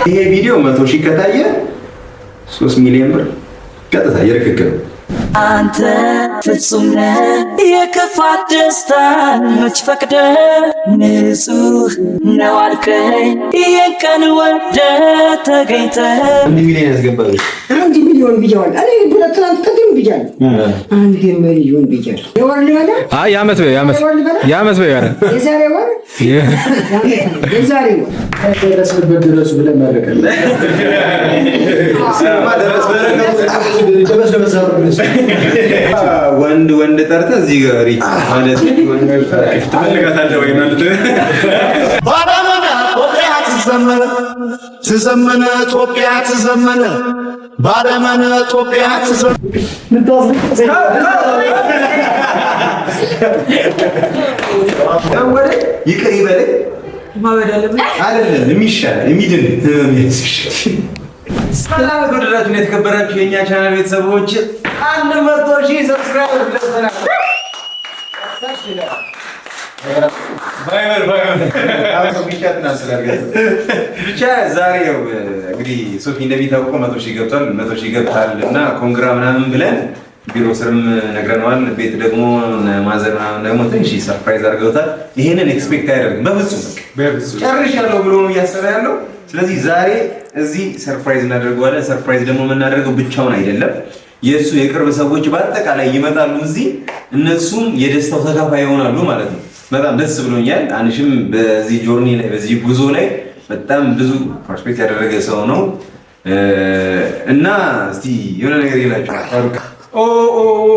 ይሄ ቪዲዮ 100,000 ከታየ 3 ሚሊዮን ብር ቀጥታ የርክክር አንተ ፍጹም ነህ የክፋት ደስታን መች ፈቅደ ንጹህ ነው አልከኝ ይህን ቀን ወደ ተገኝተ 1 ሚሊዮን ያስገባል 1 ሚሊዮን ብያዋል አለ ብለትላንት ቀደም ብያል 1 ሚሊዮን ብያል የወር ሊሆነ አይ ያመት በይ ያረ የዛሬ ወር የዛሬ ወር ደረስንበት ድረሱ ብለን ማረቀን ወንድ ጠርተህ እዚህ ጋር ሪች ማለት ትፈልጋታለህ ወይ ማለት ባዳመና ኢትዮጵያ ትዘመነ ትዘመነ ኢትዮጵያ ትዘመነ ባዳመና ኢትዮጵያ ወደ ይቅር ይበለኝ አይደለም የሚሻል የሚድን ሰላም ወደዳችሁ የተከበራችሁ የኛ ቻናል ቤተሰቦች 100,000 ሰብስክራይበር ብለናል። ብቻ ዛሬ ያው እንግዲህ ሶፊ እንደሚታወቀው 100,000 ገብቷል 100,000 ገብቷል እና ኮንግራ ምናምን ብለን ቢሮ ስርም ነግረነዋል። ቤት ደግሞ ማዘር ምናምን ደግሞ ትንሽ ሰርፕራይዝ አድርገውታል። ይሄንን ኤክስፔክት አያደርግም በፍጹም ጨርሻለሁ ብሎ ነው እያሰበ ያለው። ስለዚህ ዛሬ እዚህ ሰርፕራይዝ እናደርገዋለን። ሰርፕራይዝ ደግሞ የምናደርገው ብቻውን አይደለም። የእሱ የቅርብ ሰዎች በአጠቃላይ ይመጣሉ እዚህ፣ እነሱም የደስታው ተካፋይ ይሆናሉ ማለት ነው። በጣም ደስ ብሎኛል። አንሽም በዚህ ጆርኒ ላይ በዚህ ጉዞ ላይ በጣም ብዙ ፐርስፔክት ያደረገ ሰው ነው እና እስቲ የሆነ ነገር ይላችኋል።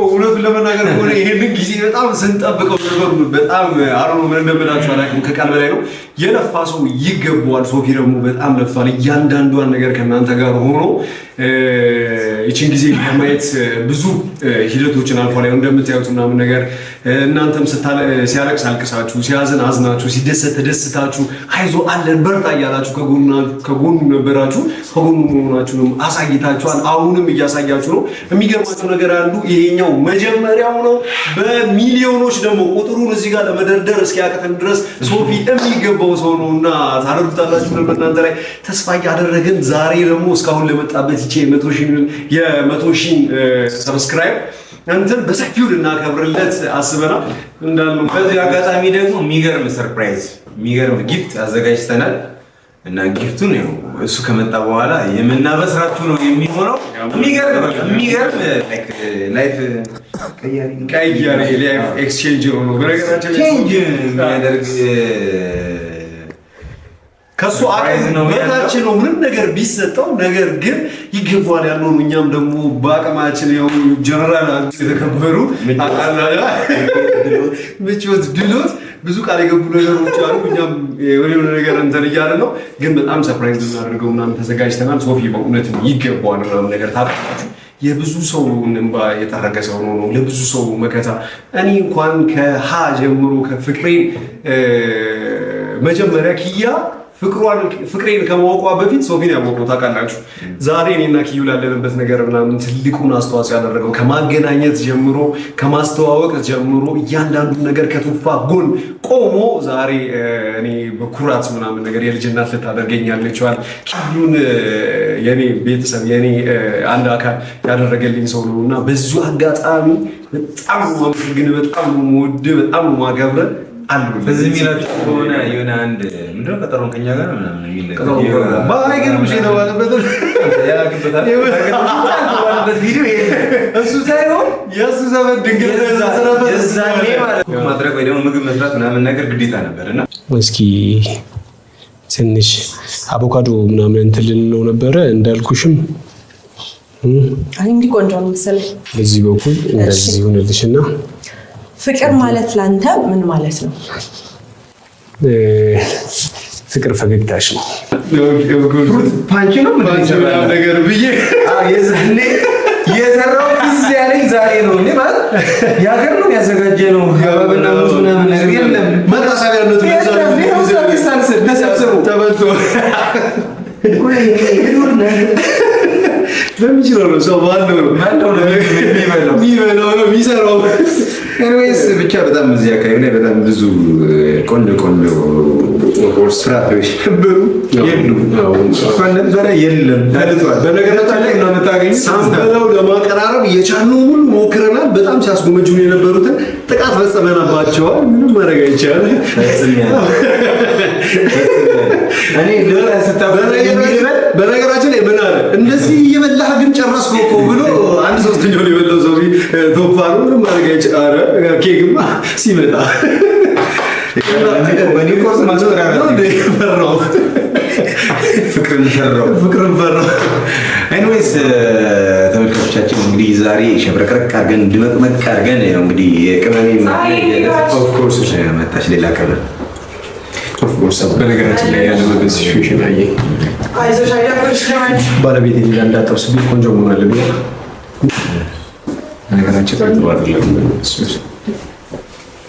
እውነቱን ለመናገር ሆነ ይሄንን ጊዜ በጣም ስንጠብቀው ነበር። በጣም አሮ ምን እንደምላችሁ አላውቅም። ከቃል በላይ ነው። የለፋ ሰው ይገባዋል። ሶፊ ደግሞ በጣም ለፋል። እያንዳንዷን ነገር ከእናንተ ጋር ሆኖ ይችን ጊዜ ለማየት ብዙ ሂደቶችን አልፏል። ያው እንደምታዩት ምናምን ነገር እናንተም ሲያለቅስ አልቅሳችሁ፣ ሲያዝን አዝናችሁ፣ ሲደሰት ተደስታችሁ፣ አይዞ አለን በርታ እያላችሁ ከጎኑ ነበራችሁ። ከጎኑ መሆናችሁንም አሳይታችኋል። አሁንም እያሳያችሁ ነው። የሚገርማችሁ ነገር አንዱ ይሄኛው መጀመሪያው ነው። በሚሊዮኖች ደግሞ ቁጥሩን እዚህ ጋር ለመደርደር እስኪያቅተን ድረስ ሶፊ የሚገባው ሰው ነው እና ታደርጉታላችሁ ነው በእናንተ ላይ ተስፋ እያደረግን ዛሬ ደግሞ እስካሁን ለመጣበት ይቼ 100,000 ሰብስክራይብ እንትን በሰፊው ልናከብርለት አስበናል። እንዳልነው በዚህ አጋጣሚ ደግሞ የሚገርም ሰርፕራይዝ የሚገርም ጊፍት አዘጋጅተናል እና ጊፍቱን ነው እሱ ከመጣ በኋላ የምናበስራችሁ ነው የሚሆነው። የሚገርም ላይፍ ቀያሪ ላይፍ ኤክስቼንጅ ነው በነገራችን ቼንጅ የሚያደርግ ከሱ አቅም ነው በታችን ነው ምንም ነገር ቢሰጠው ነገር ግን ይገባዋል ያለው ነው። እኛም ደግሞ በአቅማችን ያው ጀነራል የተከበሩ አቃላላ ምቾት ድሎት ብዙ ቃል የገቡ ነገሮች አሉ። እኛም የሆነ ነገር እንትን እያለ ነው ግን በጣም ሰርፕራይዝ ልናደርገው ምናምን ተዘጋጅተናል። ሶፊ በእውነት ይገባዋል ምናምን ነገር ታውቃላችሁ። የብዙ ሰው እንባ የጠረገ ሰው ነው። ለብዙ ሰው መከታ እኔ እንኳን ከሀ ጀምሮ ከፍቅሬን መጀመሪያ ኪያ ፍቅሬን ከማወቋ በፊት ሶፊን ያወቀው ታውቃላችሁ። ዛሬ እኔና ኪዩ ላለንበት ነገር ምናምን ትልቁን አስተዋጽኦ ያደረገው ከማገናኘት ጀምሮ ከማስተዋወቅ ጀምሮ እያንዳንዱ ነገር ከቱፋ ጎን ቆሞ ዛሬ እኔ በኩራት ምናምን ነገር የልጅናት ልታደርገኛለችዋል። ኪዩን የኔ ቤተሰብ የኔ አንድ አካል ያደረገልኝ ሰው ነው እና በዙ አጋጣሚ በጣም ማመስግን በጣም ወድ በጣም ማገብረ አሉ በዚህ ሚላችሁ ከሆነ የሆነ አንድ ምንድነው ቀጠሮን ከኛ ጋር ምናምን የሚል ባይገርምሽ የተባለበት ያለበት ቪዲዮ እሱ ሳይሆን የእሱ ዘመን ድንገት የዛኔ ማለት ማድረግ ወይ ደግሞ ምግብ መስራት ምናምን ነገር ግዴታ ነበርና እስኪ ትንሽ አቮካዶ ምናምን እንትን ልንለው ነበረ እንዳልኩሽም እንዲህ ቆንጆ ነው መሰለኝ። በዚህ በኩል እንደዚህ ሆነልሽና ፍቅር ማለት ላንተ ምን ማለት ነው? ፍቅር ፈገግታሽ ነው። ፓንች ነው ምናምን ነገር ብዬ የዛኔ የሰራው ጊዜ ያለኝ ዛሬ ነው እንዴ ማለት ያገር ነው ያዘጋጀ ነው ያባብና ሙዝ ምናምን ነገር የለም መታሰቢያ ነው ተሰብስቡ ተበልቶ በሚችለው ነው ሰው ባለው ነው የሚበላው ነው የሚሰራው ኤኒዌይስ ብቻ በጣም እዚህ አካባቢ ላይ በጣም ብዙ ቆንጆ ፍራፍሬዎች ነበሩ። እንኳን ነበረ የለም ታልቷል። በነገራችን ላይ ሳንበላው ለማቀራረብ የቻልነው ሁሉ ሞክረናል። በጣም ሲያስጎመጁን የነበሩትን ጥቃት ፈጸመናባቸዋል። ምንም ማድረግ አይቻልም። በነገራችን ላይ ምን አለ እንደዚህ እየበላህ ግን ጨረስኩ እኮ ብሎ አንድ ሶስተኛውን የበላው ሰው ቶፋሩ ምንም ማድረግ አይቻልም። ኬክማ ሲመጣ ፍቅርን ፈራው። ኤኒዌይስ ተመልካቾቻችን እንግዲህ ዛሬ ሸብረቅረቅ አድርገን ድመቅመቅ አድርገን እንግዲህ የቅመሜ ኦፍኮርስ መጣች ሌላ ቀበል በነገራችን ላይ ያለ በዚህ ሲቹዌሽን ባለቤት ሌላ እንዳጠብስብኝ ቆንጆ መሆን አለብኝ። ነገራችን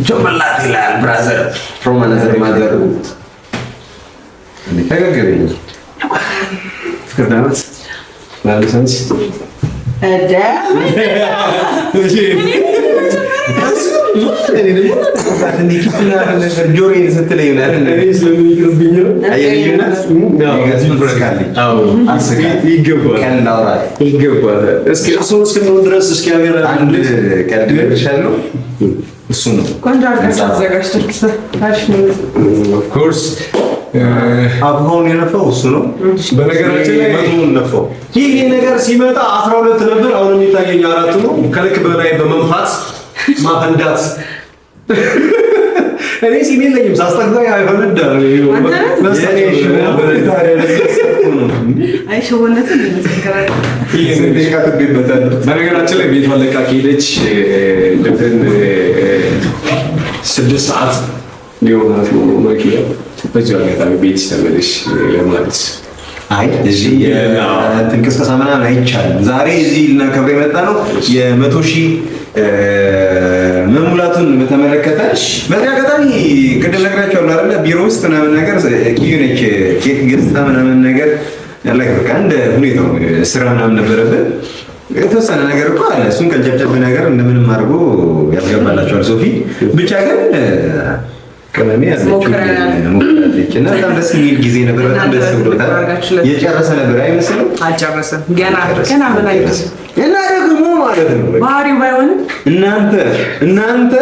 ጆመላት ይላል ብራዘር ሮማናዘር ማዘር ተገገበኝ ፍቅር ዳናት ማለሰንስ ጆሮዬን ስትለኝ ይገባል። እስኪ እሱን እስክንሆን ድረስ እስኪ ሀገር አንድ ቀልድ እልሻለሁ። እሱ ነው ኦፍኮርስ አብሆን የነፋው እሱ ነው። በነገራችን ላይ መቶውን ነፋው። ይህ ነገር ሲመጣ 12 ነበር። አሁን የሚታየኝ 4 ነው። ከልክ በላይ በመንፋት ማፈንዳት እኔ ሲም የለኝም ሳስጠግታ አይፈነዳ በነገራችን ላይ ቤቷን ለቃ ከሄደች እንደትን 6 ሰዓት ሊሆናት ነው መኪና። በዚህ አጋጣሚ ቤት ተመለሽ ለማለት አይ እዚህ እንቅስቃሴ ምናምን አይቻልም። ዛሬ እዚህ ልናከብር የመጣ ነው የ100,000 መሙላቱን በተመለከተ። በዚህ አጋጣሚ ቅድም ነግራቸዋለሁ አይደለ? ቢሮ ውስጥ ምናምን ነገር ኪዩነች ኬክ ገዝታ ምናምን ነገር ያለ በቃ እንደ ሁኔታው ስራ ምናምን ነበረብን። የተወሰነ ነገር እኮ አለ። እሱን ቀንጨብጨብ ነገር እንደምንም አድርጎ ያስገባላቸዋል ሶፊ። ብቻ ግን ቅመሜ ያለችው እና በጣም ደስ የሚል ጊዜ ነበር። በጣም ደስ ብሎታል። የጨረሰ ነበር አይመስልም? አልጨረሰም ገና ምን አይመስልም። እና ደግሞ ማለት ነው ባህሪው ባይሆንም እናንተ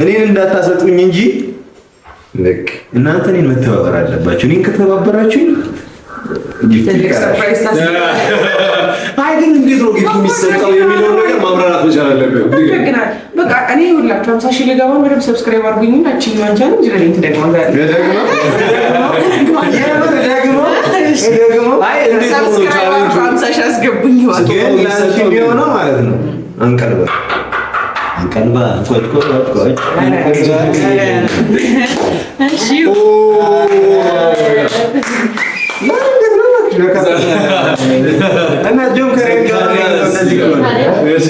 እኔን እንዳታሰጡኝ እንጂ እናንተ እኔን መተባበር አለባችሁ። እኔን ከተባበራችሁኝ አይ ግን እንዴት ነው ጊፍት የሚሰጠው የሚለው ነገር ማብራራት መቻል አለብን። በቃ እኔ ሁላችሁ 50,000 ልገባ በደምብ ሰብስክራይብ አድርጉኝ። አቺ ማንቻን እንጂ ለኔ ተደግሞ አይ እንዴት ነው ቻሌንጅ 50,000 አስገቡኝ ነው ማለት ነው። አንቀልባ ቆጭ እሺ እና ጆም ከሬን ጋር እንደዚህ ነው። እሺ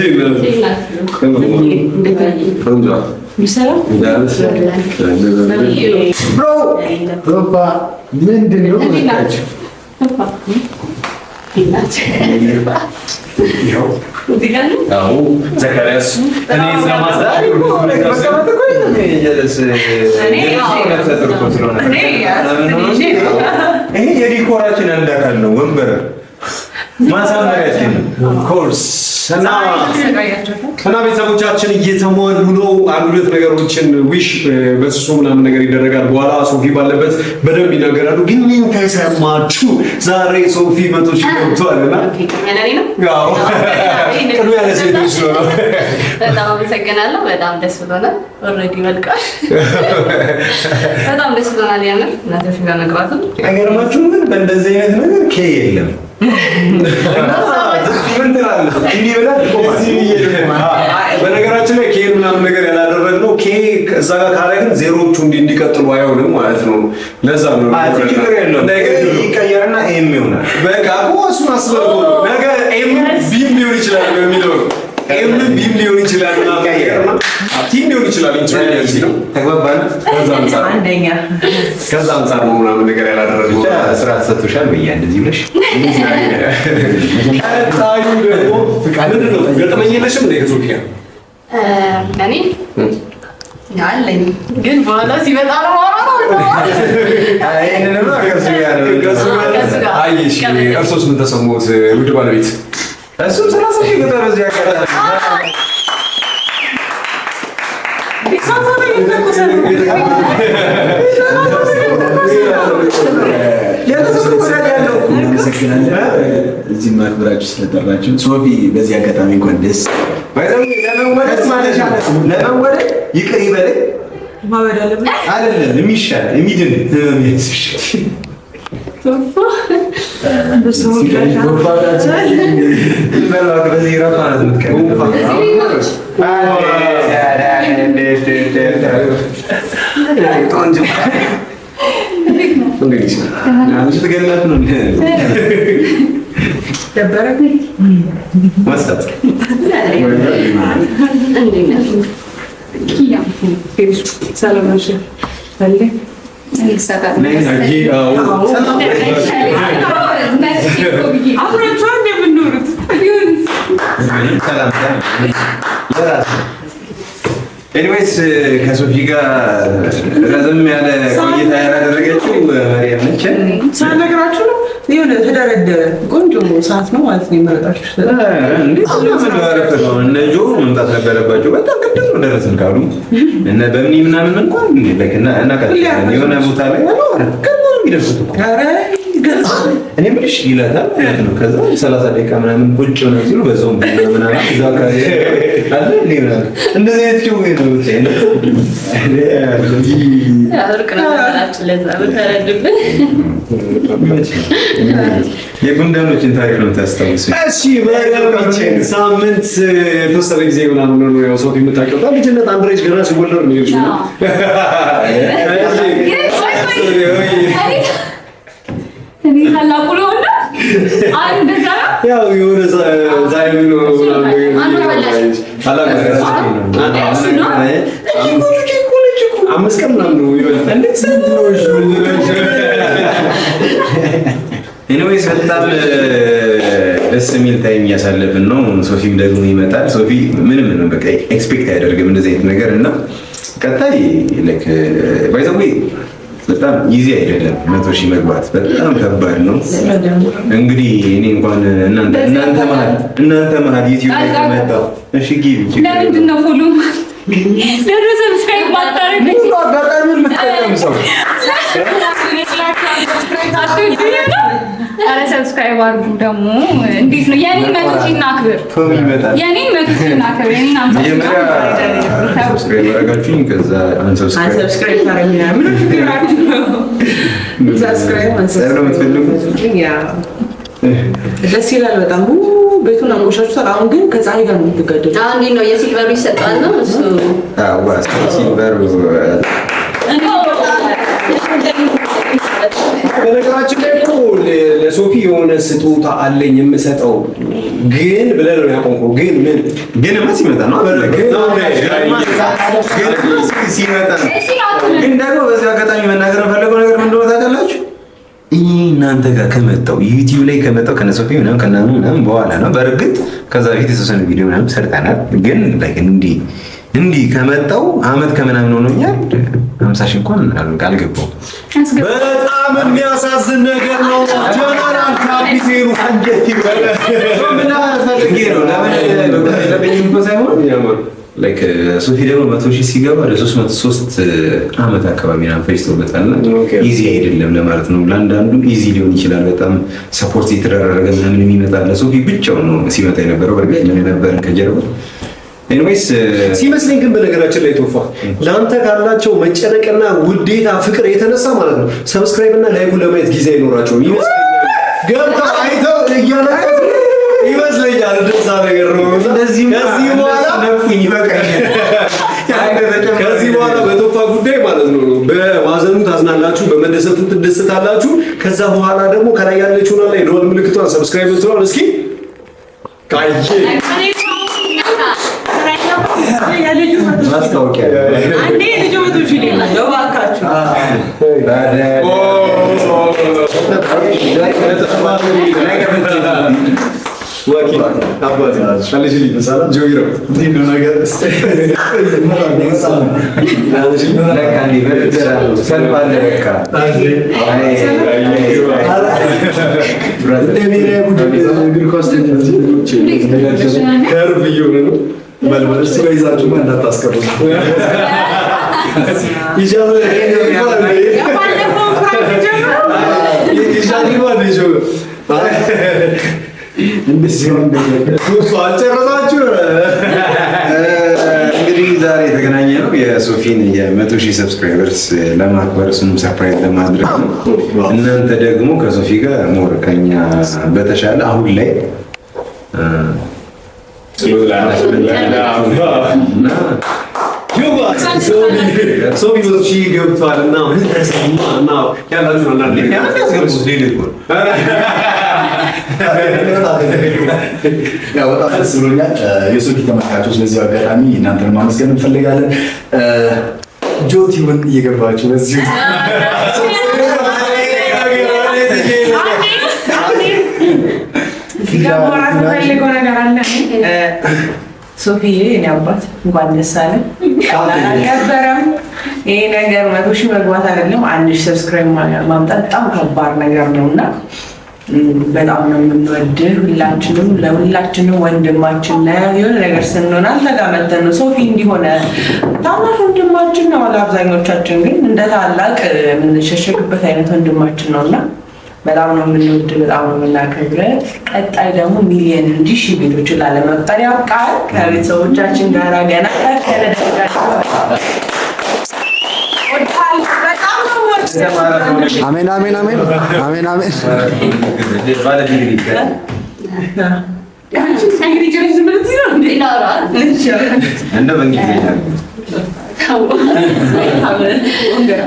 ዘካሪያስ ይሄ የዲኮራችን አንድ አካል ነው። ወንበር ማሳመሪያችን ኮርስ እና ቤተሰቦቻችን እየተሟሉ ነው። አንድ ሁለት ነገሮችን ዊሽ በስሱ ምናምን ነገር ይደረጋል። በኋላ ሶፊ ባለበት በደንብ ይናገራሉ። ግን ምን ተሰማችሁ? ዛሬ ሶፊ 100,000 ገብቷል እና ቅድሚያ ለሴቶች ነው። በጣም አመሰግናለሁ። በጣም ደስ ብሎናል። ኦልሬዲ መልቃሽ በጣም ደስ ብሎናል። ያንን እናንተሽ ጋር መግባቱ አይገርማችሁም? ግን በእንደዚህ አይነት ነገር ኬ የለም በነገራችን ላይ ኬን ምናምን ነገር ያላደረግነው ኬ እዛ ጋር ካደረግን ዜሮቹ እንዲቀጥሉ አይሆንም ማለት ነው። ለዛ ነው ይቀየርና ኤም ይሆናል። በቃ እሱን አስበው ነገ ኤም ቢም ሊሆን ይችላል የሚለው ኤም ቢም ሊሆን ይችላል ቲም ሊሆን ይችላል። ኢንትሮዲዩስ ነው ተግባባን። ከዛ አንፃር ነው ምናምን ነገር ያላደረግነው። ስራ ተሰጥቶሻል በያ እንደዚህ ብለሽ ቀጣዩ ደግሞ ምንድን ነው? ገጠመኝ የለሽም እንደ ከሶፊያ? እኔ አለኝ ግን በኋላ ሲመጣ ነው እርሶስ ምን ተሰሙት ውድ ባለቤት? እሱም 30 ሺህ ገጠር እዚህ ያቀራል። እዚህ ማክበራችሁ ስለጠራችሁ ሶፊ በዚህ አጋጣሚ እንኳን ደስ ለመወደድ ይቅር ይበለኝ አይደለም የሚሻል የሚድን ኤኒዌይስ ከሶፊ ጋር ረዘም ያለ ቆይታ ያላደረገችው ማርያም ነች። ሳልነግራችሁ ነው የሆነ ተደረደረ ቆንጆ ሰዓት ነው ማለት ነው የመረጣችሁ። እነ ጆ መምጣት ነበረባቸው። በጣም ቅድም ነው ደረስን ካሉ እነ በምኒ ምናምን እንኳን የሆነ ቦታ ላይ የሚደርሱት እኮ እኔ የምልሽ ይላታል ማለት ነው። ከዛ 30 ደቂቃ ምናምን ቁጭ ነው ሲሉ በዛውም ምናምን እዛ አካባቢ አለ እንደዚህ አይነት ጭው ነው የጉንዳኖችን ታሪክ ነው የምታስታውሱኝ? እሺ መሪያችን ሳምንት የተወሰነ ጊዜ ምናምን ነው ያው ሶፊ የምታውቀው ልጅነት አንድሬጅ ገና ሲወለድ ነው ይልሽ ነው እኔ ታላቁ ነው እና አንድ ዛሬ ያው የሆነ ዛሬ ነው አምስት ቀን ምናምን ነው ይበልጣል። እንዴት ሰንቶሽ ኤኒዌይስ በጣም ደስ የሚል ታይም እያሳለፍን ነው። ሶፊም ደግሞ ይመጣል። ሶፊ ምንም ነው በቃ ኤክስፔክት አያደርግም እንደዚህ አይነት ነገር እና ቀጣይ ላይክ ባይ ዘ ዌይ በጣም ኢዚ አይደለም። 100 ሺህ መግባት በጣም ከባድ ነው። እንግዲህ እኔ እንኳን እናንተ መሀል ዩቲዩብ ላይ ተመጣው እሺ ጊቭ ለምንድን ነው ፎሎ ለምን ሰብስክራይብ ማታረግ ነው አጋጣሚ የምትጠቀም ሰው አረ ሰብስክራይብ አድርጉ። ደግሞ እንዴት ነው የኔን 100 ሺህ እናክብር። የኔን 100 ሺህ እናክብር። የኔን ሰብስክራይብ አድርጋችሁኝ ከዛ አንሰብስክራይብ ታረጉና ምን ደስ ይላል በጣም ቤቱን አንቆሻችሁታል። አሁን ግን ከፀሐይ ጋር ነው የምትገደሉት። አሁን እንዴት ነው የሲልቨሩ ይሰጣል ነው እሱ ሲልቨሩ በነገራችን ላይ እኮ ለሶፊ የሆነ ስጦታ አለኝ የምሰጠው ግን ብለህ ነው ያቆምከው። ግን ምን ግንማ ሲመጣ ነው ሲመጣ ነው። ግን ደግሞ በዚህ አጋጣሚ መናገር የፈለገው ነገር ምንድን ነው ታውቃላችሁ? እናንተ ጋር ከመጣው ዩቲዩብ ላይ ከመጣው ከነ ሶፊ ምናምን ከናኑ ምናምን በኋላ ነው። በእርግጥ ከዛ በፊት የተወሰነ ቪዲዮ ምናምን ሰርተናል። ግን ላይክ እንዲህ ከመጣው አመት ከምናምን ሆኖኛል። 50 ሺህ እንኳን አልገባው። በጣም የሚያሳዝን ነገር ነው። ጀነራል ካፒቴኑ አንጀት ይበለ ምን ፈልጌ ነው ለምን ሳይሆን ላይክ ሶፊ ደግሞ 100 ሺህ ሲገባ ለ303 አመት አካባቢ ነው ፈጅቶበታልና ኢዚ አይደለም ለማለት ነው። ለአንዳንዱ ኢዚ ሊሆን ይችላል። በጣም ሰፖርት የተደረገ ምናምን የሚመጣ ለሶፊ ብቻው ነው ሲመጣ የነበረው። በርግጥ ምን ነበርን ከጀርባ ኤኒዌይስ ሲመስለኝ ግን በነገራችን ላይ ቶፋ ለአንተ ካላቸው መጨነቅና ውዴታ ፍቅር የተነሳ ማለት ነው ሰብስክራይብ እና ላይኩን ለማየት ጊዜ አይኖራቸውም ይመስለኛል። ገብተው አይተው እያለቀሱ ይመስለኛል። እንደዛ ነገር ነው። ከዚህ በኋላ በቶፋ ጉዳይ ማለት ነው በማዘኑ ታዝናላችሁ፣ በመደሰቱ ትደሰታላችሁ። ከዛ በኋላ ደግሞ ከላይ ያለችውን ላይ ዶል ምልክቷን ሰብስክራይብ ትሏል። እስኪ ካየ ማስታወቂያ አንዴ ልጅ ወቶች ይላል ባካችሁ ዋኪ አባቴ አለሽ ይመስላል ጆይሮ እንዴት ነው ነገር ለካኒ በደራ ሰልፍ አለ በቃ ከርብ እየሆነ ነው መልበስ ሲበዛችሁ ማን እንዳታስቀሩ ይሻላል እንግዲህ ዛሬ የተገናኘ ነው የሶፊን የ100,000 ሰብስክራይበርስ ለማክበር እሱንም ሰርፕራይዝ ለማድረግ ነው። እናንተ ደግሞ ከሶፊ ጋር ሞር ከኛ በተሻለ አሁን ላይ ሶፊ ብዙ ገብቷል እና ያላችሁ በጣም ደስ ብሎኛል። የሶፊ ተመልካቾች በዚሁ አጋጣሚ እናንተን ማመስገን እንፈልጋለን። ጆቲውን እየገባችሁ በዚሁ ሶፊዬ እኔ አባት እንኳን ደስ አለ። አልነበረም ይሄ ነገር 100,000 መግባት አይደለም 1,000 ሰብስክራይብ ማምጣት በጣም ከባድ ነገር ነውና በጣም ነው የምንወድህ ሁላችንም ለሁላችንም ወንድማችን ነው። የሆነ ነገር ስንሆን አልተጋመተን ነው ሶፊ እንዲሆነ ታናሽ ወንድማችን ነው። ለአብዛኞቻችን ግን እንደ ታላቅ የምንሸሸግበት አይነት ወንድማችን ነውና በጣም ነው የምንወድ በጣም ነው የምናከብረው። ቀጣይ ደግሞ ሚሊየን እንጂ ሺህ ቤቶችን ላለመቁጠር ያብቃል። ከቤተሰቦቻችን ጋር ገና አሜን አሜን አሜን አሜን አሜን።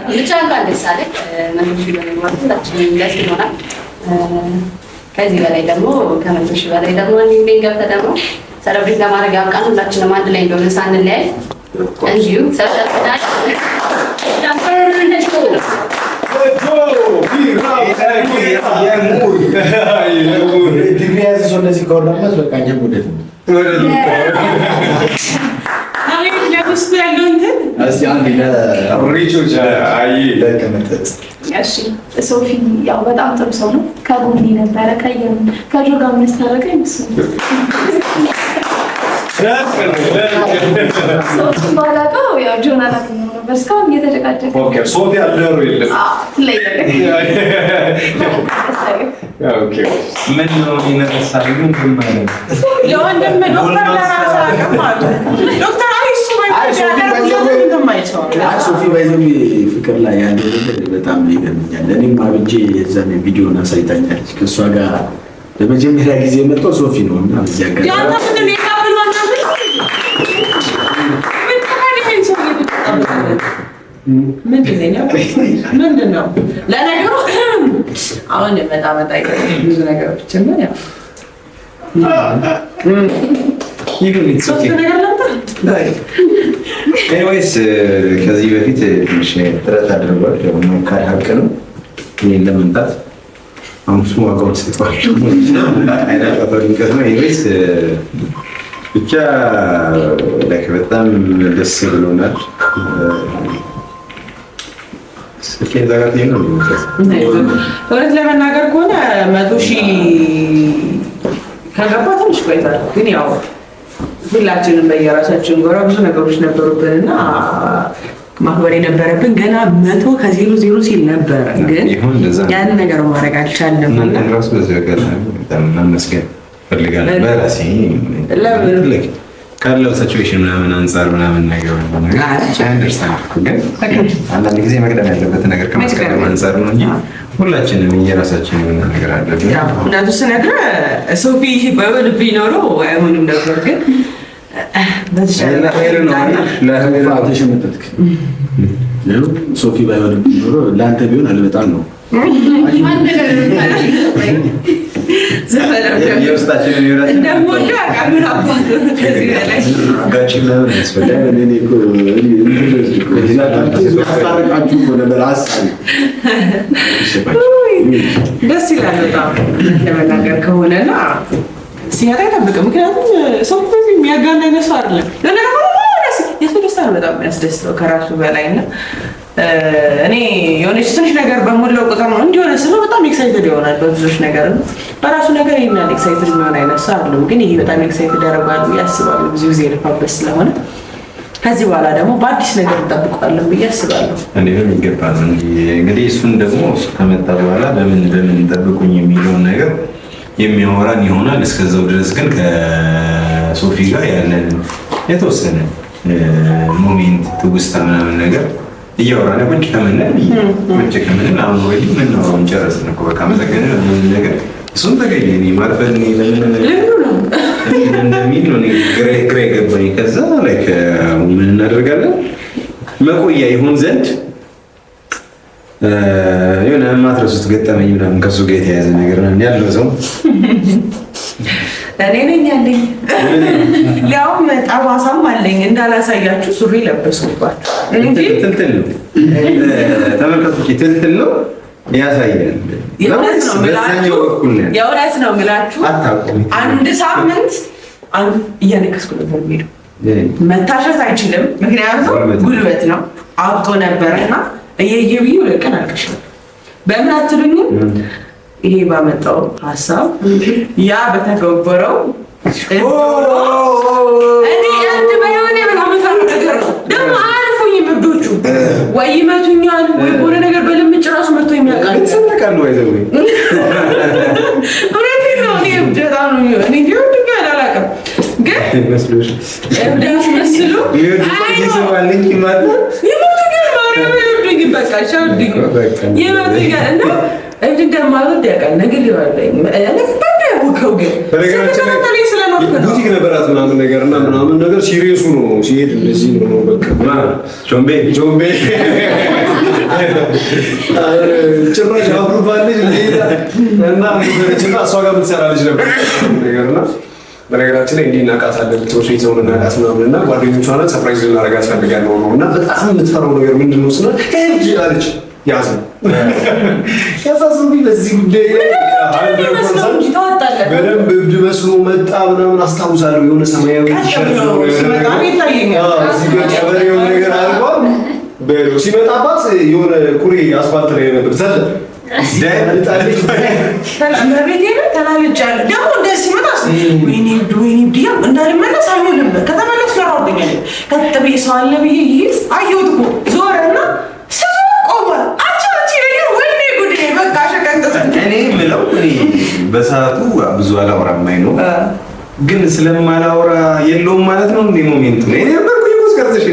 ብቻ እንኳን ደስ አለህ። ከዚህ በላይ ደግሞ ከ100,000 በላይ ደግሞ ሚሊዮን ገብተህ ደግሞ ሰለብሬት ለማድረግ ያብቃን። ሁላችንም አንድ ላይ እንደሆነ ሳንለያይ እንዲሁ ሶፊ ያው በጣም ጥሩ ሰው ነው። ከጎኔ ነበረ ከጆ ጋር የሚያስታረቀኝ እሱ ሶፊ ባላውቀው ያው ጆናታን ነው ነበር እስካሁን እየተጨቃጨቀ ሶፊ አልደሩ የለም ትለያለህ። ምን ነው ይነሳል ግን ማለት ለወንድም ዶክተር ለራስ አቀማሉ ዶክተር አይሱ ሶፊ ባይዘው ፍቅር ላይ ያለው ነገር በጣም ይገርመኛል። እኔም አብጄ የዛን ቪዲዮን አሳይታኛለች። ከእሷ ጋር ለመጀመሪያ ጊዜ የመጣው ሶፊ ነው እና እዚያ ጋር ምንድን ነው ለነገሩ አሁን መጣ ብዙ ነገሮች ነው ያው ኤኒዌይስ ከዚህ በፊት ትንሽ ጥረት አድርጓል። ደግሞ ሀቅ ነው ይሄን ለመምጣት አሁን እሱ ዋጋውን ሰጥቷቸው አይናቀፈሪንቀት ነው። ኤኒዌይስ ብቻ በጣም ደስ ብሎናል። እውነት ለመናገር ከሆነ 100,000 ከገባ ትንሽ ቆይቷል። ግን ያው ሁላችንም በየራሳችን ጎራ ብዙ ነገሮች ነበሩብንና ማክበር የነበረብን ገና 100 ከ00 ሲል ነበረ። ግን ያን ነገር ማድረግ አልቻልንም። ራሱ በዚህ አጋጣሚ በጣም ማመስገን ፈልጋለሁ በራሴ ካለው ሲቹዌሽን ምናምን አንፃር ምናምን ነገር ግን አንዳንድ ጊዜ መቅደም ያለበት ነገር ከማስቀደም አንፃር ነው እንጂ ሁላችንም የራሳችን የሆነ ነገር አለብን። እናቱ ስነግርህ ሶፊ ባይሆንብኝ ኖሮ አይሆንም ነበር። ግን ሶፊ ባይሆንብኝ ኖሮ ለአንተ ቢሆን አልበጣም ነው የውስጣችንን እንደምወደው አቃምን አባት ከዚህ በላይ ጋችን ለምን ያስፈልጋል? ደስ ይላል በጣም ለመናገር ከሆነና ሲመጣ አይጠብቅም። ምክንያቱም ሰው የሚያጋና አይነት ሰው አይደለም። የሰው ደስታ ነው በጣም የሚያስደስተው ከራሱ በላይ እና እኔ የሆነች ትንሽ ነገር በሞላው ቁጥር ነው እንዲሆነ ስለ በጣም ኤክሳይትድ ይሆናል በብዙዎች ነገር ነው። በራሱ ነገር ይሄን ኤክሳይትድ የሚሆን አይነት ሰው አይደለም። ግን ይሄ በጣም ኤክሳይትድ ያደርጋል ብዬ አስባለሁ። ብዙ ጊዜ ልፋበት ስለሆነ ከዚህ በኋላ ደግሞ በአዲስ ነገር እንጠብቀዋለን ብዬ አስባለሁ። እንዴም ይገባል እንግዲህ እሱን ደግሞ ከመጣ በኋላ በምን እንጠብቁኝ የሚለውን ነገር የሚያወራን ይሆናል። እስከዛው ድረስ ግን ከሶፊ ጋር ያለን የተወሰነ ሞሜንት ትውስታ ምናምን ነገር እያወራን ቁጭ ከምንል አሁን ወይ ምን ነው ጨረስን እኮ በቃ መዘገነ ነገር እሱን ተገኘ እኔ ማርፈን ለምን እንደሚል ነው ግራ የገባኝ። ከዛ ላይክ ምን እናደርጋለን መቆያ ይሆን ዘንድ የሆነ የማትረሱት ገጠመኝ ምናምን ከሱ ጋር የተያያዘ ነገር ነው ያለው ሰው እኔ ነኝ ያለኝ ሊያውም ጠባሳም አለኝ እንዳላሳያችሁ ሱሪ ለበስኩባችሁ እንጂ ትልትል ነው ተመልከቱ ትልትል ነው ያሳያል። የእውነት ነው የምላችሁ አንድ ሳምንት እያነከስኩ ነበር የሚሄደው መታሸት አይችልም ምክንያቱም ጉልበት ነው አብጦ ነበርና እየየብዩ ለቀን አልከሽም በምን አትሉኝም ይሄ ባመጣው ሀሳብ ያ በተገበረው እኔ አንድ ባይሆን ምናምን ነገር ነው ደግሞ አልፎኝ ምርዶቹ ወይ ይመቱኛል ወይ ቦለ ነገር በልምጭ ራሱ መጥቶ የሚያውቃል ተሰነቃሉ አይዘው ወሬት ነው እኔ በጣም ነው እኔ ይወድኛል አላውቅም ግን መስሎሽ እብዳስ መስሎ ይሰማልኝ ማለት ይመቱኛል ማለት ነው በቃ ሻውዲኝ ይመቱኛል እና እንዴ እንደማልወድ ያውቃል ነገር ይዋለኝ ያውቀው ግን ቡቲክ ነበራት ምናምን ነገር እና ምናምን ነገር ሲሪየሱ ነው ሲሄድ እንደዚህ ነው በቃ ጆምቤ ጭራሽ አብሩባለች እና እሷ ጋር የምትሰራ ልጅ ነበር ነገርና በነገራችን ላይ እንዲህ እናውቃታለን ትምህርት ቤት ሰውን እናውቃት ምናምን እና ጓደኞቿን ሰርፕራይዝ ልናደርጋት ፈልጋለሁ ነው እና በጣም የምትፈራው ነገር ምንድን ነው ስለ ሄድ አለች ያዝ ያሳዝኑኝ በዚህ ጉዳይ በደንብ እብድ መስሎ መጣ ምናምን አስታውሳለሁ የሆነ ሰማያዊ ቲሸርት ነው ነገር አድርጓል ሲመጣባት የሆነ ኩሬ አስፋልት ላይ ነበር ዘለ እንዳልመለስ አይሆንም ከተመለስ ያራብኛል ከተቤ ሰው አለ ብዬ ይሄድ አየሁት እኮ ዞረና እኔ የምለው በሰዓቱ ብዙ አላወራም ነው ግን ስለማላወራ የለውም ማለት ነው እንዴ ሞሜንቱ እኔ ነበርኩኝ እስከርተሽ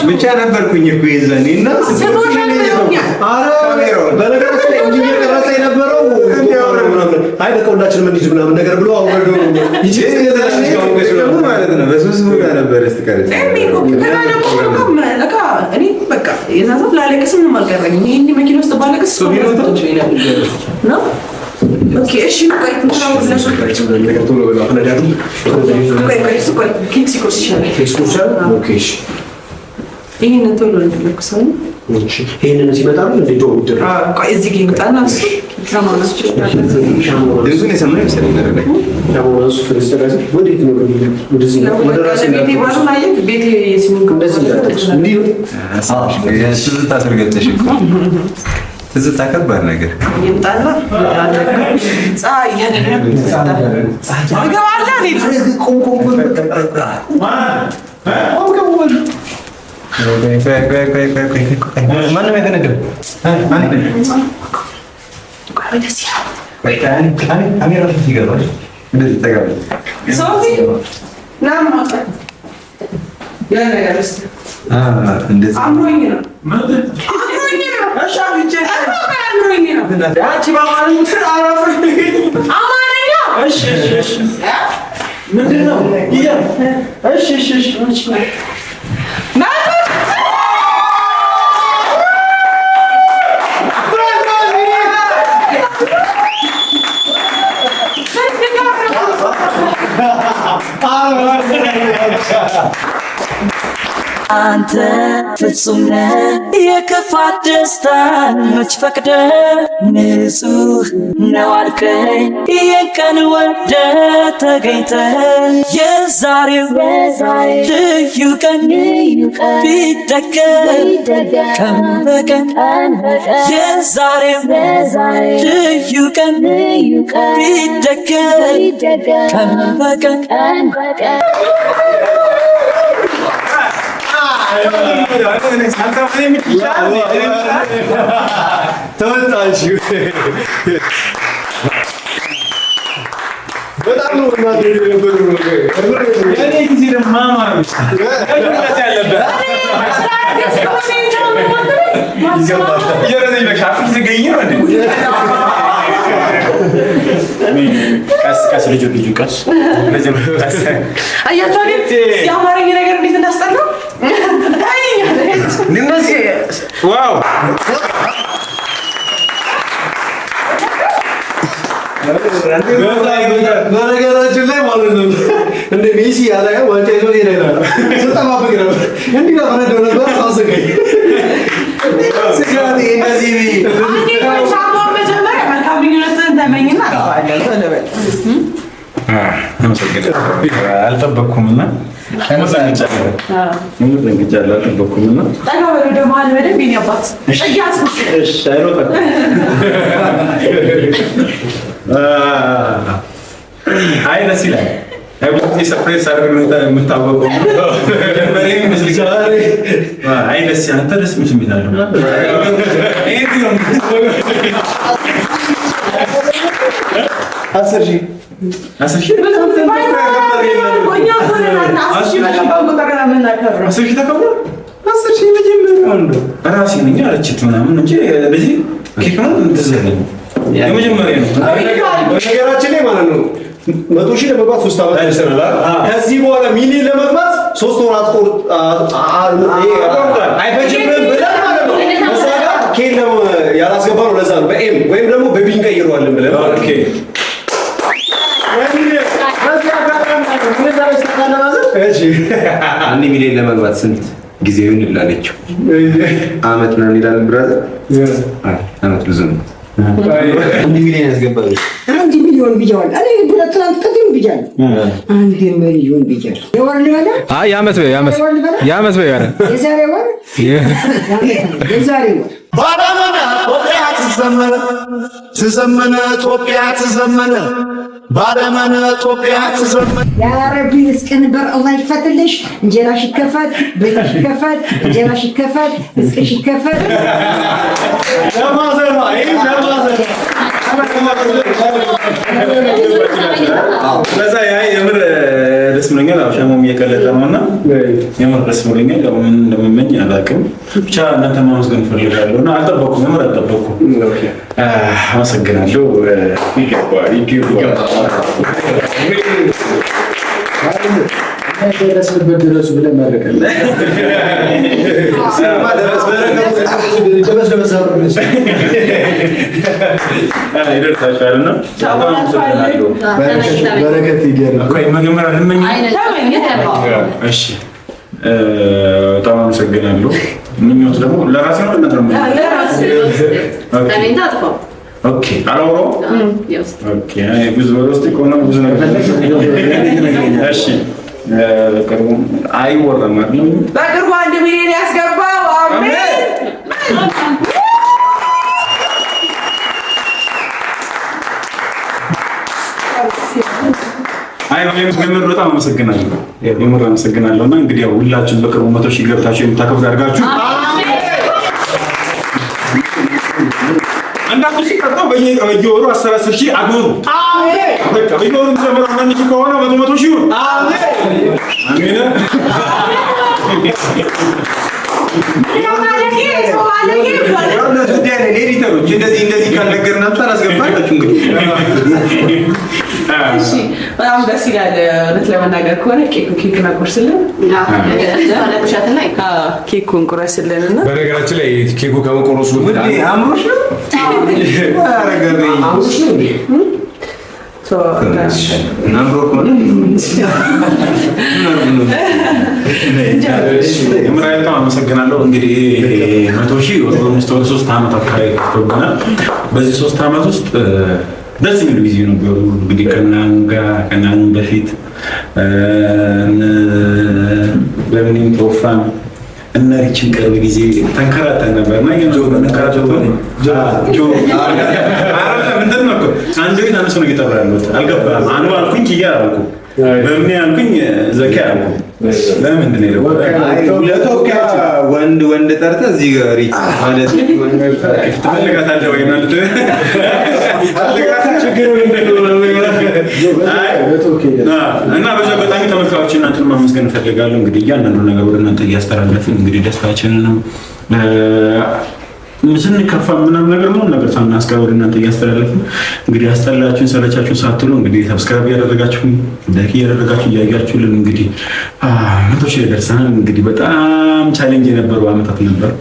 ብቻ ነበርኩኝ እኮ የዛኔ እና በነገራችን ላይ እንጂ የቀረጸ የነበረው አይ በቃ ሁላችንም እንሂድ ምናምን ነገር ብሎ አወርደው ማለት ነው በሶስት ቦታ ነበር ስትቀርጽ እኔ በቃ የዛዛት ላለቅስ ምንም አልቀረኝም ይሄን መኪና ውስጥ ባለቅስ ነው ኦኬ እሺ ቆይ ትንሽ ነገር ቶሎ ብለው አፈነዳዱ ቆይ ኪክስ ኮርሲሻል ኦኬ እሺ ይሄንን ቶሎ እንደልኩ ሰው እሺ ይሄንን ሲመጣሉ እንደ ጆ ይደረ ቆይ እዚህ ጋር ይመጣና እሱ ከማውራስ ይችላል ድምፁን የሰማኝ መሰለኝ ነገር ላይ ያውራሱ ፍልስጥራዚ ወዴት ነው ወደዚህ ወደ ራሴ ቤቴ ባሉን አየህ ቤቴ ሲሙን እንደዚህ እንዲህ ትዝታ ስርገጠሽ ትዝታ ከባድ ነገር ይምጣና ፀሐይ ያደረገ ገባላ እኔ ቆንቆን ማንም ያተነገር ካሜራ ይገባል እንደዚህ ተጋብ ሶፊ ናማ ያ ነገር እስቲ እንደዚህ አምሮኝ ነው አሻብቼ አምሮኝ ነው ያቺ ባማን አራፈሽ አማርኛ እሺ እሺ ምንድነው ይያ እሺ እሺ እሺ አንተ ፍጹም ነህ የክፋት ደስታን መች ፈቅደ ንጹህ ነው አልከኝ ይህን ቀን ወደ ተገኝተ የዛሬው ልዩ ቀን ቢደገም ቀን በቀን የዛሬው ልዩ ቀን ቢደገም ቀን በቀን በጣም ነው ቀስ ልጁ ቀስ አያቷ የአማርኛ ነገር እንዴት እንዳስጠላው ዋው በነገራችን ላይ ማለት ነው እንደ ሜሲ ያለ ዋንጫ ይዞ ይሄዳል። ስጠባበቅ ነበር እንዲህ ነው ማለት ነበር። አሰገኝ ስጋት እንደዚህ ሻማውን መጀመሪያ መልካም ግንኙነትን ተመኝና አልጠበቅኩምና አልጠበቅኩምና ጠጋበሉ ደግሞ አልበደም ቢኒ አባት አይ ደስ ይላል። ሰርፕራይዝ አድርገን የምታወቀው አይ ደስ አንተ ደስ ምን ስሜት አለው? አስር ሺህ ተከብሯል። 10 ሺህ መጀመሪያው እንደው ራሴ ነኝ አለችት ምናምን እንጂ ለዚህ ኬክ ነው እንደዚህ የመጀመሪያ ነው። በነገራችን ላይ ማለት ነው 100 ሺህ ለመግባት 3 ዓመት ያስተናል። ከዚህ በኋላ ሚሊዮን ለመግባት 3 ወራት አይፈጅብንም ብለን ማለት ነው። እዛ ጋር ኬክ ነው ያላስገባነው ለዛ ነው በኤም ወይም ደግሞ በቢን ቀይረዋለን ብለን ኦኬ አንድ ሚሊዮን ለመግባት ስንት ጊዜውን ይላለችው? አመት ነው ይላል ብራዘር። አመት ብዙ ነው። አንድ ሚሊዮን ያስገባል። አንድ ሚሊዮን ቢጃል አለ ትናንት ከዚህ ቢጃል አንድ ሚሊዮን ቢጃል የወር ሊበላ አይ ያመት በይ ያመት ያረ የዛሬ ወር የዛሬ ወር ባለመና ኢትዮጵያ ትዘመነ ትዘመነ ኢትዮጵያ ትዘመነ ባለመና ኢትዮጵያ ትዘመነ ያ ረቢ እስከን በር አላህ ይፈትልሽ እንጀራሽ ይከፈት ቤትሽ ይከፈት እንጀራሽ ይከፈት እስቅሽ ይከፈት ለማዘር ነው ይሄ ለማዘር ለዛ የምር ደስ ብሎኛል። ሻሞም እየቀለጠ ነውና የምር ደስ ብሎኛል። ያው ምን እንደምመኝ አላውቅም። ብቻ እናንተ ማመስገን እፈልጋለሁና አልጠበኩም፣ የምር አልጠበኩም። አመሰግናለሁ። ይገባል ደረስንበት ድረሱ ብለን መረቀል ይደርሳችኋልና በረከት ይገርም። መጀመሪያ ልመኝ። እሺ በጣም አመሰግናለሁ። ምኞት ደግሞ ለራሴ ነው ኦኬ አላውራው ኦኬ ብዙ ወስጥ ቆና ብዙ ነገር እሺ በቅርቡ አይወራም አይደል? በቅርቡ 1 ሚሊዮን ያስገባው አሜን። አይ ነው የምር በጣም አመሰግናለሁ። የምር አመሰግናለሁና እንግዲህ ያው ሁላችሁም በቅርቡ 100 ሺህ ገብታችሁ የምታከብሩ አድርጋችሁ አንዳንድ ሺህ ቀርተው በየወሩ 10 ሺህ አግብሩ። አሜን። በቃ በየወሩ ተሰምራ አንዳንድ ሺህ ከሆነ 100 ሺህ ይሁን። አሜን አሜን። እንደዚህ ካልነገርናችሁ አላስገባላችሁ። እንግዲህ እሺ በጣም ደስ ይላል። እውነት ለመናገር ከሆነ ኬኩን አቆርስልን፣ ኬኩን ቁረስልንና በነገራችን ላይ ኬኩ ከመቆረሱ አምሮሽ ነው አምሮሽ ነው የምራይ በጣም አመሰግናለሁ። እንግዲህ 100,000 ወደ 3 ዓመት አካባቢ ተወግናል። በዚህ 3 ዓመት ውስጥ ደስ የሚሉ ጊዜ ነበሩ። እንግዲህ ከናን በፊት ለምንም ተወፋን እና ሪችን ቅርብ ጊዜ ተንከራተን ነበር እና ምንድን ነው አንድ ቤት አንድ ሰው ነው እየጠራ ያሉት አልገባም። አንዱ አልኩኝ ኪያ አልኩ በምን ያልኩኝ ዘኪ አልኩ። ለምንድን ነው ለቶካ ወንድ ጠርተህ እዚህ ጋር ሪች ማለት ትፈልጋታለህ ወይ ማለት እና በዛ በጣም ተመልካቾች እናንተን ማመስገን እፈልጋለሁ። እንግዲህ እያንዳንዱ ነገር ወደ እናንተ እያስተላለፍን እንግዲህ ደስታችንን ስንከፋ ምናምን ነገር ሳናስቀር ወደ እናንተ እያስተላለፍን እንግዲህ ያስጠላችሁን ሰለቻችሁን ሳትሉ እንግዲህ ሰብስክራይብ እያደረጋችሁ ላይክ እያደረጋችሁ እያያችሁልን እንግዲህ 100,000 ደርሰናል። እንግዲህ በጣም ቻሌንጅ የነበሩ አመታት ነበር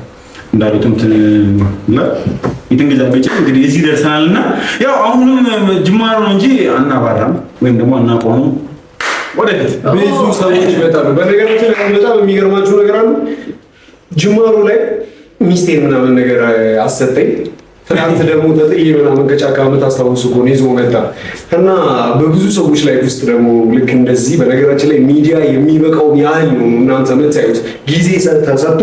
እንዳሉትም ይተንገዛ በጭ እንግዲህ እዚህ ደርሰናልና ያው አሁንም ጅማሮ ነው እንጂ አናባራም ወይም ደግሞ አናቆም ወደፊት ብዙ ሰዎች ይመጣሉ። በነገራችን ላይ በጣም የሚገርማችሁ ነገር አሉ። ጅማሮ ላይ ሚስቴን ምናምን ነገር አሰጠኝ። ትናንት ደግሞ ተጥዬ ምናምን ከጫካ የምታስታውሱ ከሆነ ይዞ መጣ እና በብዙ ሰዎች ላይ ውስጥ ደግሞ ልክ እንደዚህ በነገራችን ላይ ሚዲያ የሚበቃውን ያህል ነው እናንተ የምታዩት ጊዜ ተሰጥቶ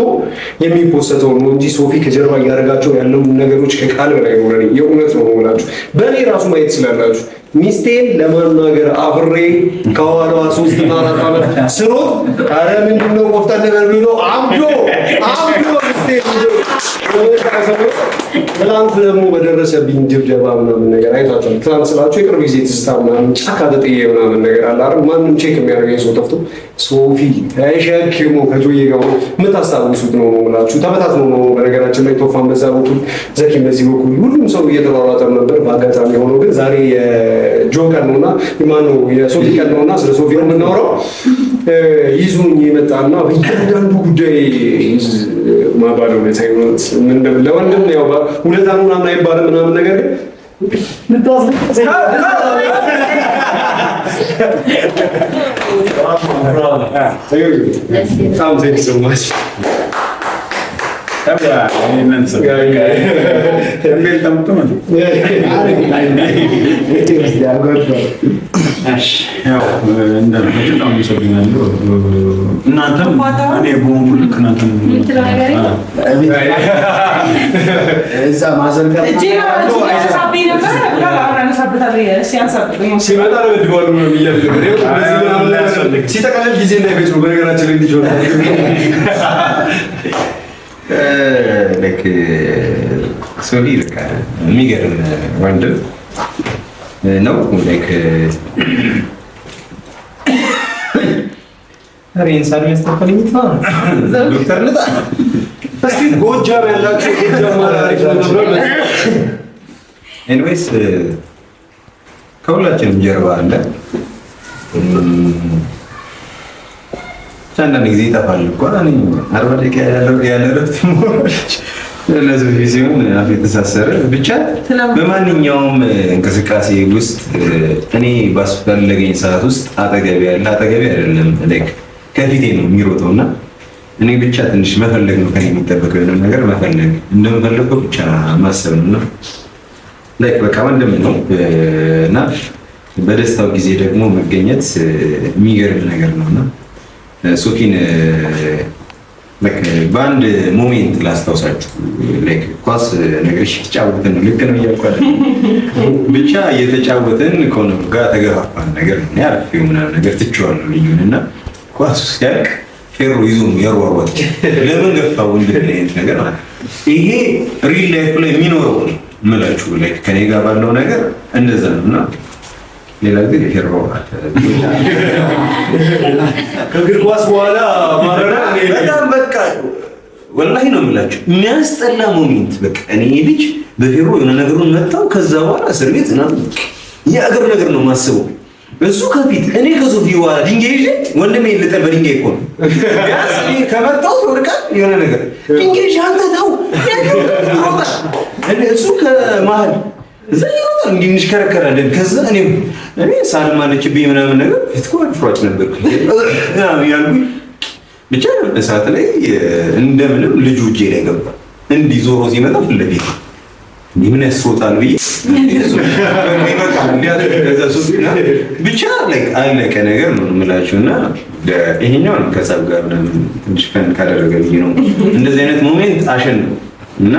የሚፖሰተው ነው እንጂ ሶፊ ከጀርባ እያደረጋቸው ያለው ነገሮች ከቃል በላይ ነው። የእውነት ነው የምላችሁ። በእኔ ራሱ ማየት ስላላችሁ ሚስቴን ለማናገር አብሬ ከኋላዋ 3-4 ዓመት ስሮጥ አረ ምንድነው ቆፍጠን ነገር የሚለው አምዶ ሚስቴን ትናንት ደግሞ በደረሰብኝ ድብደባ ምናምን ነገር አይቷቸዋል። ትናንት ስላችሁ የቅርብ ጊዜ ትዝታ ምናምን ጫካ ተጥዬ ምናምን ነገር አለ አይደል? ማንም ቼክ የሚያደርገኝ ሰው ጠፍቶ ሶፊ ተሸክሞ ከጆዬ ጋር የምታስታውሱት ነው የምላችሁ። ተበታትነው ነው በነገራችን ላይ ቶፋን በዛ በኩል ዘኪም በዚህ በኩል ሁሉም ሰው እየተሯሯጠ ነበር። በአጋጣሚ ሆኖ ግን ዛሬ የጆ ቀን ነውና ማነው የሶፊ ቀን ነውና ስለ ሶፊ ነው የምናወራው። ይዙኝ የመጣና በእያንዳንዱ ጉዳይ ማባለው ነው ሳይሆንስ ምን ለወንድም ያው ሁለታ ነው ምናምን አይባልም ምናምን ነገር እናንተም እኔ ቦምቡ ልክ እናንተም እዛ ማዘርጋ ሲመጣ ለበድባሉ ነው ሲጠቃለል ጊዜ እንዳይፈጅ ነው በነገራችን ላይ እንዲህ ሆነ ልክ ሶፊ በቃ የሚገርም ወንድም ነው። ልክ ኢንሳን ያስተፈለኝ ዶክተር ልጣ እስኪ ጎጃም ያላችሁ ጎጃም ማለት ነው። ኤኒዌይስ ከሁላችንም ጀርባ አለ። አንዳንድ ጊዜ ይጠፋል እኮ እኔ 40 ደቂቃ ያለ እረፍት ለዚህ ሲሆን አፍ የተሳሰረ ብቻ በማንኛውም እንቅስቃሴ ውስጥ እኔ ባስፈለገኝ ሰዓት ውስጥ አጠገቤ አይደለም ላይክ ከፊቴ ነው የሚሮጠውና እኔ ብቻ ትንሽ መፈለግ ነው ከኔ የሚጠበቀው የሆነ ነገር መፈለግ እንደምፈልገው ብቻ ማሰብ ነው። ላይክ በቃ ወንድም ነው እና በደስታው ጊዜ ደግሞ መገኘት የሚገርም ነገር ነውና ሶፊን በአንድ ሞሜንት ላስታውሳችሁ። ላይክ ኳስ ነገር እየተጫወትን ነው ልክ ነው እያልኳለ ብቻ እየተጫወትን ከሆነ ጋር ተገፋፋን ነገር ነው ያልፈው ምናምን ነገር ትቼዋለሁ ልዩንና ኳስ ሲያልቅ ፌሮ ይዞ ያሯሯጥ ለምን ገፋው እንደዚህ አይነት ነገር ማለት ይሄ ሪል ላይፍ ላይ የሚኖረው ነው የምላችሁ። ላይክ ከኔ ጋር ባለው ነገር እንደዛ ነውና ሌላ ጊዜ ፌሮ ከእግር ኳስ በኋላ ማረራ በጣም በቃ ወላሂ ነው የምላችሁ የሚያስጠላ ሞሜንት በቃ እኔ ልጅ በፌሮ የሆነ ነገሩን መጣው ከዛ በኋላ እስር ቤት እና የአገር ነገር ነው ማስበው እሱ ከፊት እኔ ከሶፊ በኋላ ድንጋይ ይዤ ወንድሜ ልጠል በድንጋይ እኮ ነው ያስ ከመጣው ወርቃል የሆነ ነገር ድንጋይ አንተ ተው እሱ ከመሀል እዛ ይወጣ እንዲንሽከረከራለን ከዛ እኔ ሳልማለችብኝ ምናምን ነገር ፍትኮ ፍሯጭ ነበር ያልኩኝ ብቻ እሳት ላይ እንደምንም ልጁ እጄ ላይ ገባ። እንዲህ ዞሮ ሲመጣ ፊት ለፊት ምን ያስሮጣል ብዬ ብቻ አለቀ ነገር ነው የምላችሁ። እና ይሄኛውን ከጸብ ጋር ትንሽ ፈን ካደረገልኝ ነው እንደዚህ አይነት ሞሜንት አሸን እና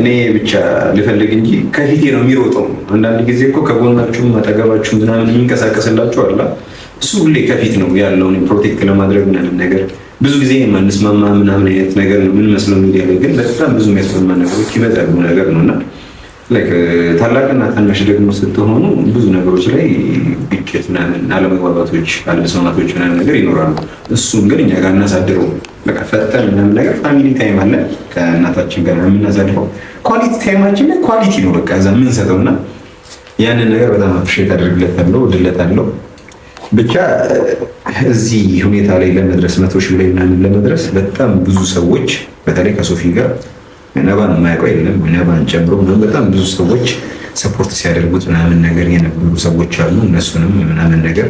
እኔ ብቻ ልፈልግ እንጂ ከፊቴ ነው የሚሮጠው። አንዳንድ ጊዜ እኮ ከጎናችሁም አጠገባችሁም ምናምን የሚንቀሳቀስላችሁ አላ እሱ ሁሌ ከፊት ነው ያለውን ፕሮቴክት ለማድረግ ምናምን ነገር ብዙ ጊዜ የማንስማማ ምናምን አይነት ነገር ነው ምን መስለው ሚዲያ ላይ ግን በጣም ብዙ የሚያስማማ ነገሮች ይመጣሉ ነገር ነውና ታላቅና ታናሽ ደግሞ ስትሆኑ ብዙ ነገሮች ላይ ግጭት ምናምን አለመግባባቶች አለመስማማቶች ምናምን ነገር ይኖራሉ። እሱም ግን እኛ ጋር እናሳድረው በቃ ፈጠን ምናምን ነገር ፋሚሊ ታይም አለ ከእናታችን ጋር የምናሳድረው ኳሊቲ ታይማችን ላይ ኳሊቲ ነው በቃ እዛ የምንሰጠውና ያንን ነገር በጣም አፕሪሼት አደርግለታለሁ ወድለታለሁ። ብቻ እዚህ ሁኔታ ላይ ለመድረስ 100 ሺህ ላይ ምናምን ለመድረስ በጣም ብዙ ሰዎች በተለይ ከሶፊ ጋር ነባን የማያውቀው የለም ነባን ጨምሮ በጣም ብዙ ሰዎች ሰፖርት ሲያደርጉት ምናምን ነገር የነበሩ ሰዎች አሉ። እነሱንም ምናምን ነገር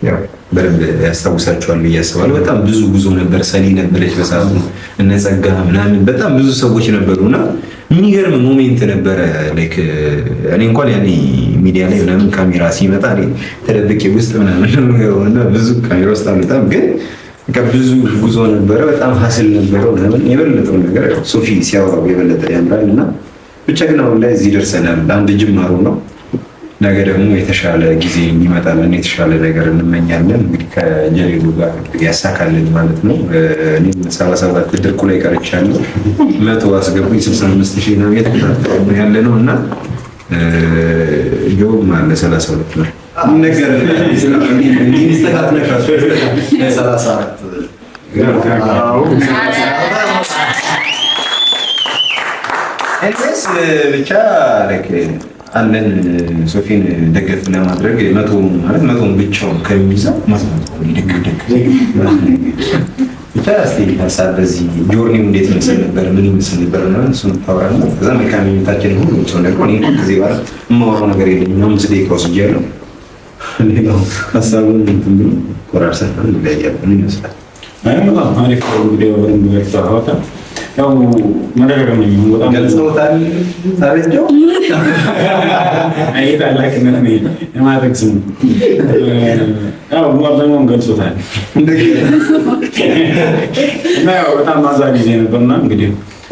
ያው በደንብ ያስታውሳቸዋል ብዬ አስባለሁ። በጣም ብዙ ጉዞ ነበር። ሰኒ ነበረች በሰዓቱ እነ ጸጋ ምናምን በጣም ብዙ ሰዎች ነበሩና የሚገርም ሞሜንት ነበረ። እኔ እንኳን ያኔ ሚዲያ ላይ ምናምን ካሜራ ሲመጣ ተደብቄ ውስጥ ምናምን እና ብዙ ካሜራ ውስጥ አልወጣም፣ ግን ብዙ ጉዞ ነበረ። በጣም ሀስል ነበረው ምናምን የበለጠው ነገር ሶፊ ሲያወራው የበለጠ ያምራል እና ብቻ ግን አሁን ላይ እዚህ ደርሰናል። አንድ ጅማሮ ነው። ነገ ደግሞ የተሻለ ጊዜ እንዲመጣልን የተሻለ ነገር እንመኛለን። እንግዲህ ከጀሌሉ ጋር ያሳካልን ማለት ነው። እኔም 77 ድርቁ ላይ ቀርቻለሁ። 100 አስገቡኝ 65,000 ነው ያለ ነው እና ጆም አለ 32 ነው ነገር ብቻ አለን ሶፊን ደገፍ ለማድረግ 100 ማለት 100 ብቻውን ከሚይዘው ብቻ እስቲ ሀሳብ በዚህ ጆርኒው እንዴት መስል ነበር ምን ይመስል ነበር እና እሱን ታወራለህ። ከዛ መልካም ምኞታችን ሁሉ ሰው ነገር እኔ ከዚህ በኋላ የማወራው ነገር የለኝም። አሁን ስለ ኢኮስ ይያለው ሌላው ሀሳቡን እንትን ብሎ ቆራርሰን እንለያያለን ይመስላል። አሪፍ ቪዲዮ ወጣ ያው መደረገም ነው በጣም ገልጸውታል። ታረጀው አይታ ላይክነት ነው የማድረግ ስም ያው አብዛኛውን ገልጾታል እና ያው በጣም ማዛ ጊዜ ነበርና እንግዲህ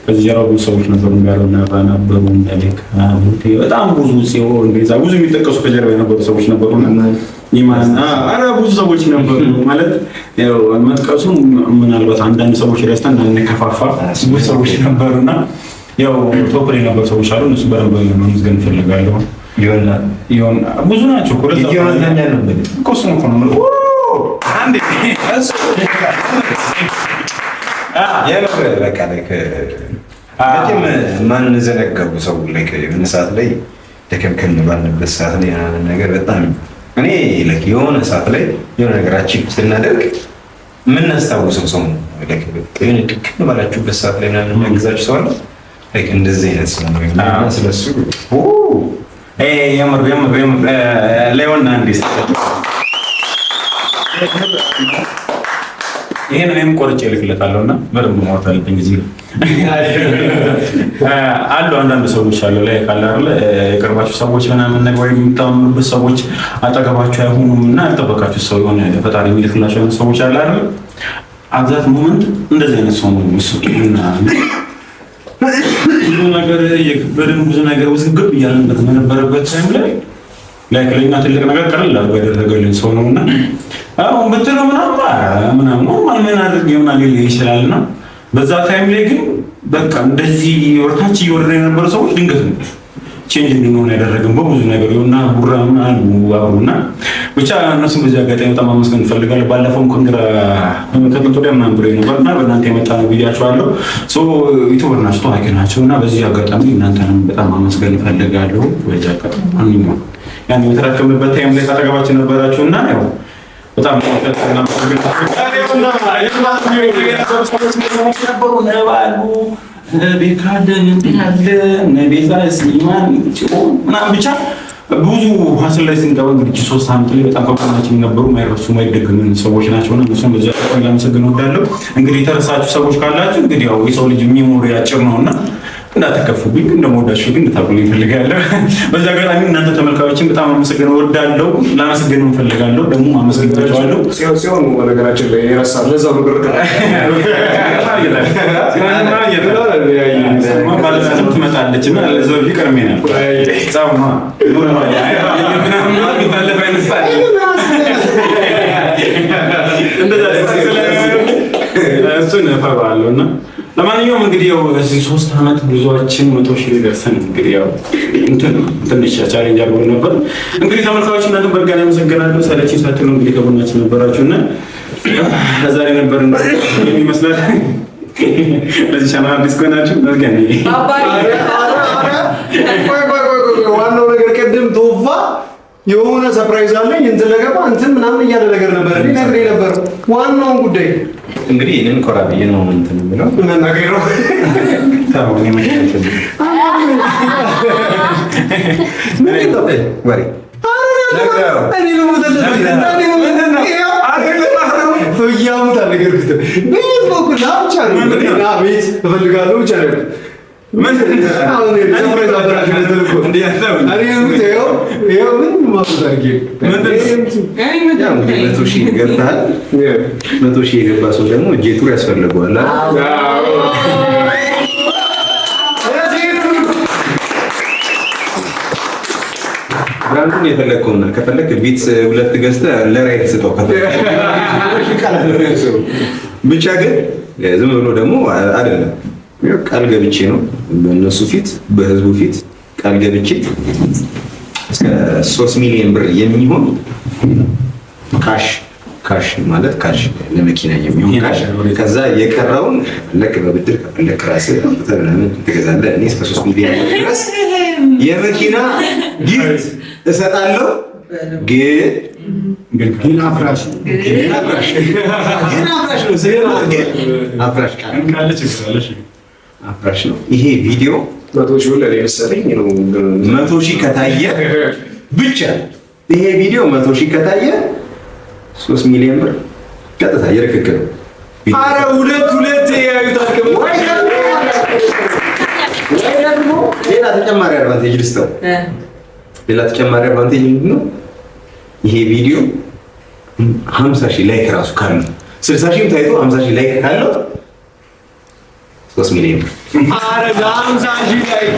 በዚህ ጀራው ብዙ ሰዎች ነበሩ ጋርና ባናበሩ እንደልክ በጣም ብዙ ሲኦ እንደዛ ብዙ የሚጠቀሱ ከጀርባ የነበሩ ሰዎች ነበሩና ይማና አራ ብዙ ሰዎች ነበሩ ማለት ያው መጥቀሱ ምናልባት አንዳንድ ሰዎች ረስተን እንከፋፋ ብዙ ሰዎች ነበሩና ያው ቶፕ ላይ ነበሩ ሰዎች አሉ። እነሱ በረበለ ማመስገን ፈልጋለሁ። ይሆን ብዙ ናቸው እኮ ለዛ ነው ኮስሞ ነው አንዴ በቃ መቼም ማን ዘነጋው ሰው የሆነ ሰዓት ላይ ተከምከም ባልንበት ሰዓት ላይ ነገር በጣም እኔ የሆነ ሰዓት ላይ የሆነ ነገራችን ስናደርግ የምናስታውሰው ሰው ነው። የሆነ ድክም ባላችሁበት ሰዓት ላይ ምናምን የሚያግዛችሁ ሰው አለ። እንደዚህ አይነት ሰው ነው። ስለሱ የምር ሌዮን አንዲስ ይሄን እኔም ቆርጬ ልክለታለሁና በደንብ ማውጣት አለብኝ። እዚህ አሉ አንዳንድ ሰዎች አሉ ላይ ካለ አይደል የቅርባችሁ ሰዎች ምናምን ነገር ወይ የምታምኑበት ሰዎች አጠገባችሁ አይሆኑምና ያልጠበቃችሁ ሰው የሆነ ፈጣሪ የሚልክላችሁ ሰዎች አለ አይደል አዛት ሞመንት እንደዚህ አይነት ሰው ነው ምስኪንና ብዙ ነገር የከበደን ብዙ ነገር ውስግብ እያለበት በነበረበት ታይም ላይ ለኛ ትልቅ ነገር ቀለል አድርጎ ያደረገልን ሰው ነውና አሁን በተለው ምናምን ኖርማል ምን አድርግ ይሆናል ይችላልና በዛ ታይም ላይ ግን በቃ እንደዚህ ወርታች ይወርድ የነበረ ሰዎች ድንገት ነው ቼንጅ እንዲሆን ያደረገን በብዙ ነገር ይሆንና ቡራም አሉ አብሩና ብቻ እነሱም በዚህ አጋጣሚ በጣም ማመስገን እንፈልጋለን። ባለፈው ኮንግራ ከመከተል ወዲያ ምናምን ብሎ ነበርና በእናንተ የመጣ ነው ብያችኋለሁ። ዩቲዩበር ናቸው ታዋቂ ናቸውና በዚህ አጋጣሚ እናንተንም በጣም ማመስገን እፈልጋለሁ። በዚህ አጋጣሚ ማንኛውም ያን የተራከምንበት ታይም ላይ ታጠገባችን ነበራችሁና ያው በጣም ቤካለ ያለ ቤዛ ስሊማን ምናምን ብቻ ብዙ ሀስል ላይ ስንገባ እንግዲህ 3 ዓመት ላይ በጣም ከጎናችን ነበሩ። ማይረሱ ማይደግምን ሰዎች ናቸውና እነሱን በዛ ላመሰግን እወዳለሁ። እንግዲህ የተረሳችሁ ሰዎች ካላችሁ እንግዲህ ያው የሰው ልጅ ሚሞሪ አጭር ነውና እንዳትከፉብኝ፣ እንደምወዳችሁ ግን እንድታውቁልኝ እፈልጋለሁ። በዛ አጋጣሚ እናንተ ተመልካቾችን በጣም አመሰግን እወዳለሁ። ላመሰግን እፈልጋለሁ። ደግሞ አመሰግናችኋለሁ። ሲሆን ነገራችን ላይ የረሳል ለዛ ብር ትመጣለች እና ለዛው ይቀርሜናል እሱን እፈራዋለሁ እና ለማንኛውም እንግዲህ ያው እዚህ 3 ዓመት ጉዟችን 100,000 ደርሰን እንግዲህ ያው ትንሽ ቻሌንጅ አድርጎን ነበር። እንግዲህ ተመልካቾች እናንተ በርጋና ያመሰግናለሁ። ሰለችኝ ሳትሉ እንግዲህ ከጎናችን ነበራችሁና ለዛሬ ነበር ይመስላል። ለዚህ ቻናል አዲስ ከሆናችሁ በርጋና ዋናው ነገር ቅድም ቶፋ የሆነ ሰርፕራይዝ አለኝ እንትን ለገባ እንትን ምናምን እያለ ነገር ነበር ነግሬ ነበር። ዋናውን ጉዳይ እንግዲህ እኔን ኮራ ብዬ ነው እንትን የምለው መናገር ነው። ታውቁኝ መቼም ወሬ መቶ ሺህ የገባ ሰው ደግሞ ጄቱር ያስፈልገዋል። ብራንዱን የፈለግከውና ከፈለግ ቤት 2 ገዝተህ ለራይት ስጠው። ብቻ ግን ዝም ብሎ ደግሞ አይደለም። ቃል ገብቼ ነው በእነሱ ፊት በህዝቡ ፊት ቃል ገብቼ እስከ 3 ሚሊዮን ብር የሚሆን ካሽ ማለት ካሽ ለመኪና የሚሆን ካሽ፣ ከዛ የቀረውን ለክ በብድር ከፈለክ ራስህ አውጥተህ ምናምን ትገዛለህ። እኔ እስከ 3 ሚሊዮን ብር ድረስ የመኪና ጊፍት እሰጣለሁ። ግን አፍራሽ ነው። ይሄ ቪዲዮ 100,000 ለኔ መሰለኝ ነው። 100,000 ከታየ ብቻ ይሄ ቪዲዮ 100,000 ከታየ 3 ሚሊዮን ብር ቀጥታ የርክክል። አረ ሁለት ያዩታል። ወይ ደግሞ ሌላ ተጨማሪ አድቫንቴጅ ልስጠው። ሌላ ተጨማሪ አድቫንቴጅ ምንድን ነው? ይሄ ቪዲዮ 50,000 ላይክ ራሱ ካለው 60,000 ታይቶ 50,000 ላይክ ካለው 3 ሚሊዮን ብር። አረ 50,000 ላይክ